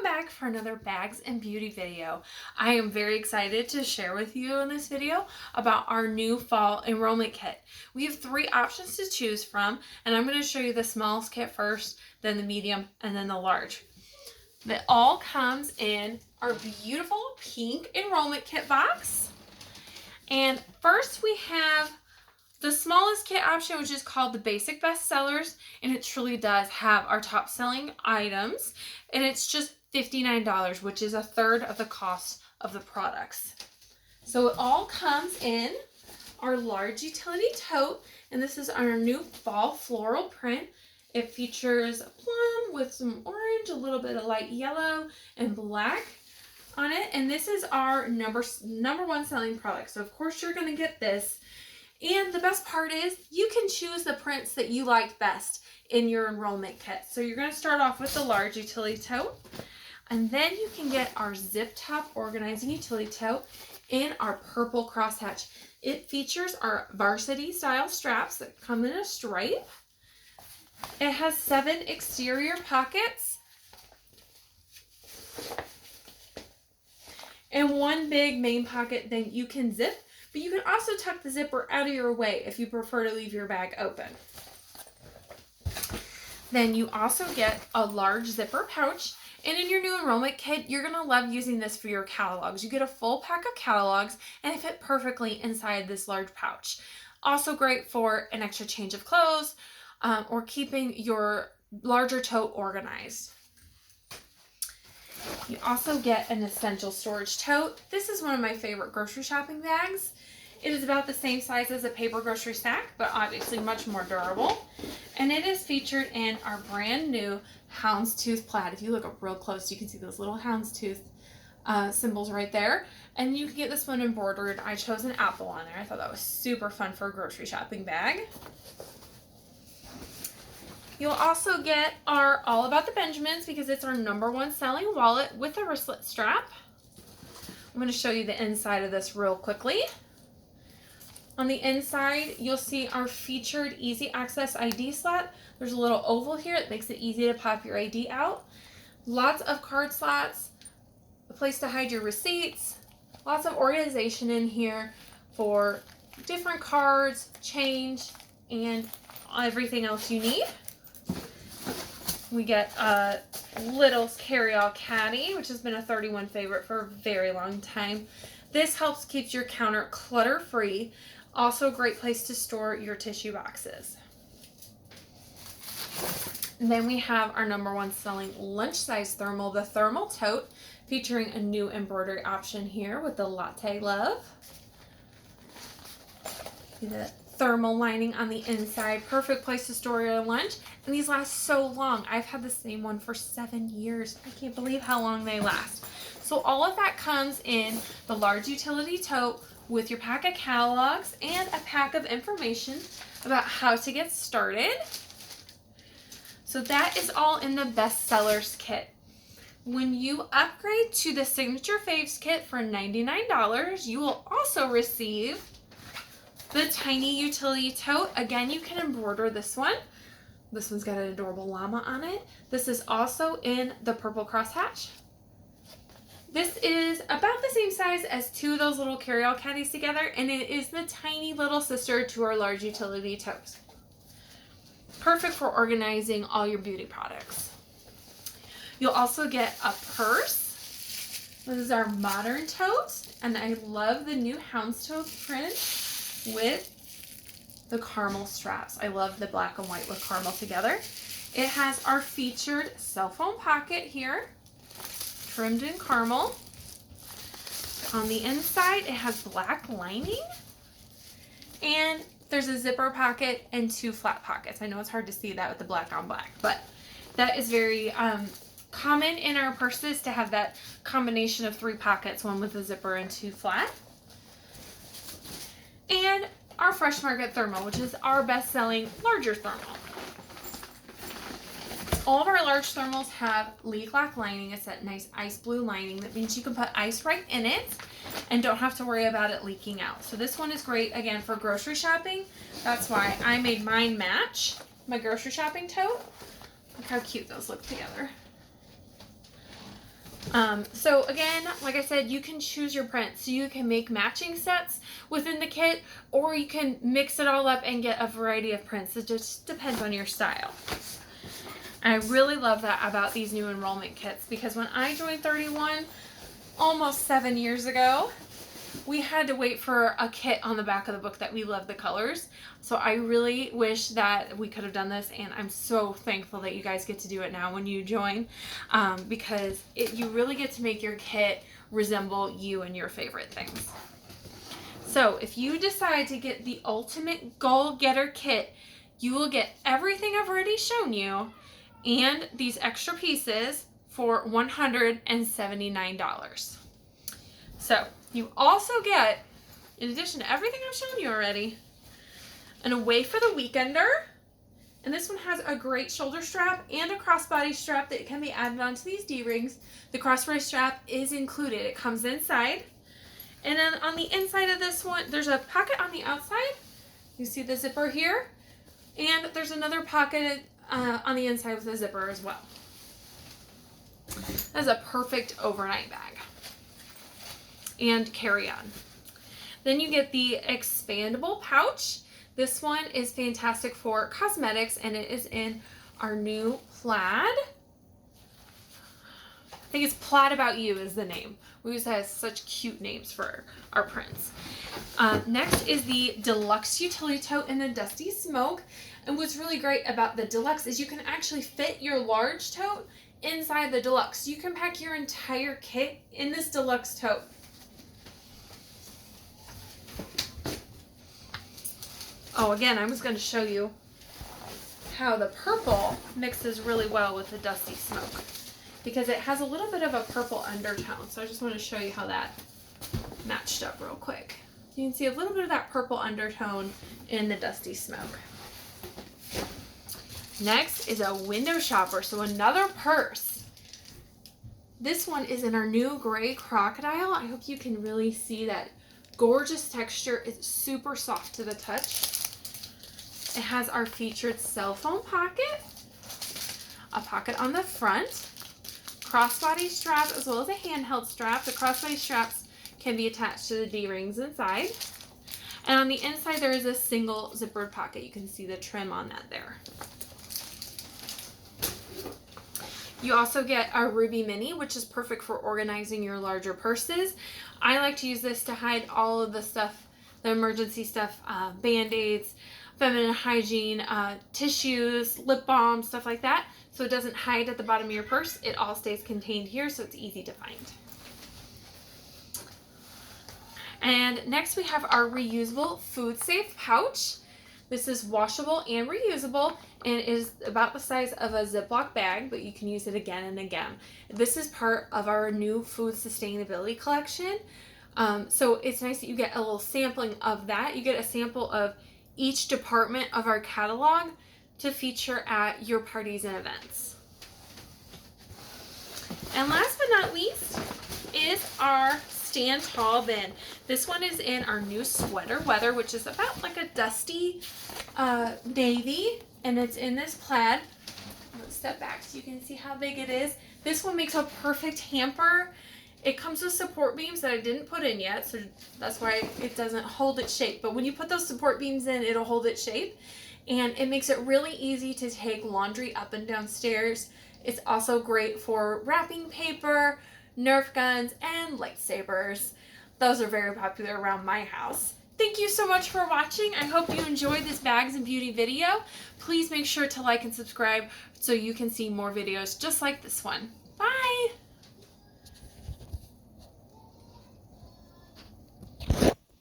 Welcome back for another Bags and Beauty video. I am very excited to share with you in this video about our new fall enrollment kit. We have 3 options to choose from, and I'm going to show you the smallest kit first, then the medium, and then the large. It all comes in our beautiful pink enrollment kit box. And first we have the smallest kit option, which is called the Basic Bestsellers, and it truly does have our top selling items, and it's just $59, which is a third of the cost of the products. So it all comes in our large utility tote, and this is our new fall floral print. It features a plum with some orange, a little bit of light yellow, and black on it, and this is our number one selling product. So of course you're going to get this. And the best part is you can choose the prints that you like best in your enrollment kit. So you're going to start off with the large utility tote, and then you can get our zip top organizing utility tote in our purple crosshatch. It features our varsity style straps that come in a stripe. It has 7 exterior pockets and 1 big main pocket that you can zip. But you can also tuck the zipper out of your way if you prefer to leave your bag open. Then you also get a large zipper pouch. And in your new enrollment kit, you're going to love using this for your catalogs. You get a full pack of catalogs, and they fit perfectly inside this large pouch. Also great for an extra change of clothes or keeping your larger tote organized. You also get an essential storage tote. This is one of my favorite grocery shopping bags. It is about the same size as a paper grocery sack, but obviously much more durable. And it is featured in our brand new houndstooth plaid. If you look up real close, you can see those little houndstooth symbols right there. And you can get this one embroidered. I chose an apple on there. I thought that was super fun for a grocery shopping bag. You'll also get our All About the Benjamins because it's our #1 selling wallet with a wristlet strap. I'm going to show you the inside of this real quickly. On the inside, you'll see our featured easy access ID slot. There's a little oval here. It makes it easy to pop your ID out. Lots of card slots, a place to hide your receipts, lots of organization in here for different cards, change, and everything else you need. We get a little carry-all caddy, which has been a 31 favorite for a very long time. This helps keep your counter clutter-free. Also a great place to store your tissue boxes. And then we have our #1 selling lunch-size thermal, the thermal tote, featuring a new embroidery option here with the latte love. The thermal lining on the inside, perfect place to store your lunch, and these last so long. I've had the same one for 7 years. I can't believe how long they last. So all of that comes in the large utility tote with your pack of catalogs and a pack of information about how to get started. So that is all in the bestsellers kit. When you upgrade to the signature faves kit for $99, you will also receive the tiny utility tote. Again, you can embroider this one. This one's got an adorable llama on it. This is also in the purple crosshatch. This is about the same size as 2 of those little carry-all caddies together, and it is the tiny little sister to our large utility totes. Perfect for organizing all your beauty products. You'll also get a purse. This is our modern tote, and I love the new houndstooth print with the caramel straps. I love the black and white with caramel together. It has our featured cell phone pocket here, trimmed in caramel. On the inside, it has black lining, and there's a zipper pocket and 2 flat pockets. I know it's hard to see that with the black on black, but that is very common in our purses to have that combination of 3 pockets, 1 with a zipper and 2 flat. And our Fresh Market Thermal, which is our best-selling larger thermal. All of our large thermals have leak-lock lining. It's that nice ice blue lining. That means you can put ice right in it and don't have to worry about it leaking out. So this one is great, again, for grocery shopping. That's why I made mine match my grocery shopping tote. Look how cute those look together. So again, like I said, you can choose your print. So you can make matching sets within the kit, or you can mix it all up and get a variety of prints. It just depends on your style. I really love that about these new enrollment kits, because when I joined 31 almost 7 years ago, we had to wait for a kit on the back of the book that we loved the colors. So I really wish that we could have done this, and I'm so thankful that you guys get to do it now when you join, because you really get to make your kit resemble you and your favorite things. So if you decide to get the Ultimate Goal Getter Kit, you will get everything I've already shown you and these extra pieces for $179. So you also get, in addition to everything I've shown you already, an Away for the Weekender. And this one has a great shoulder strap and a crossbody strap that can be added onto these D-rings. The crossbody strap is included. It comes inside. And then on the inside of this one, there's a pocket on the outside. You see the zipper here. And there's another pocket on the inside with a zipper as well. That's a perfect overnight bag and carry-on. Then you get the expandable pouch. This one is fantastic for cosmetics, and it is in our new plaid. I think it's Plaid About You is the name. We always have such cute names for our prints. Next is the Deluxe Utility Tote in the Dusty Smoke. And what's really great about the Deluxe is you can actually fit your large tote inside the Deluxe. You can pack your entire kit in this Deluxe tote. Oh, again, I was going to show you how the purple mixes really well with the Dusty Smoke, because it has a little bit of a purple undertone. So I just want to show you how that matched up real quick. You can see a little bit of that purple undertone in the Dusty Smoke. Next is a window shopper, so another purse. This one is in our new gray crocodile. I hope you can really see that gorgeous texture. It's super soft to the touch. It has our featured cell phone pocket, a pocket on the front, crossbody strap, as well as a handheld strap. The crossbody straps can be attached to the D-rings inside. And on the inside, there is a single zippered pocket. You can see the trim on that there. You also get our Ruby Mini, which is perfect for organizing your larger purses. I like to use this to hide all of the stuff, the emergency stuff, Band-Aids, feminine hygiene, tissues, lip balm, stuff like that. So it doesn't hide at the bottom of your purse. It all stays contained here, so it's easy to find. And next we have our reusable food safe pouch. This is washable and reusable, and is about the size of a Ziploc bag, but you can use it again and again. This is part of our new food sustainability collection. So it's nice that you get a little sampling of that. You get a sample of each department of our catalog to feature at your parties and events. And last but not least is our Stand Tall bin. This one is in our new sweater weather, which is about like a dusty navy, and it's in this plaid. Let's step back so you can see how big it is. This one makes a perfect hamper. It comes with support beams that I didn't put in yet, so that's why it doesn't hold its shape. But when you put those support beams in, it'll hold its shape. And it makes it really easy to take laundry up and down stairs. It's also great for wrapping paper, Nerf guns, and lightsabers. Those are very popular around my house. Thank you so much for watching. I hope you enjoyed this Bags and Beauty video. Please make sure to like and subscribe so you can see more videos just like this one. Bye!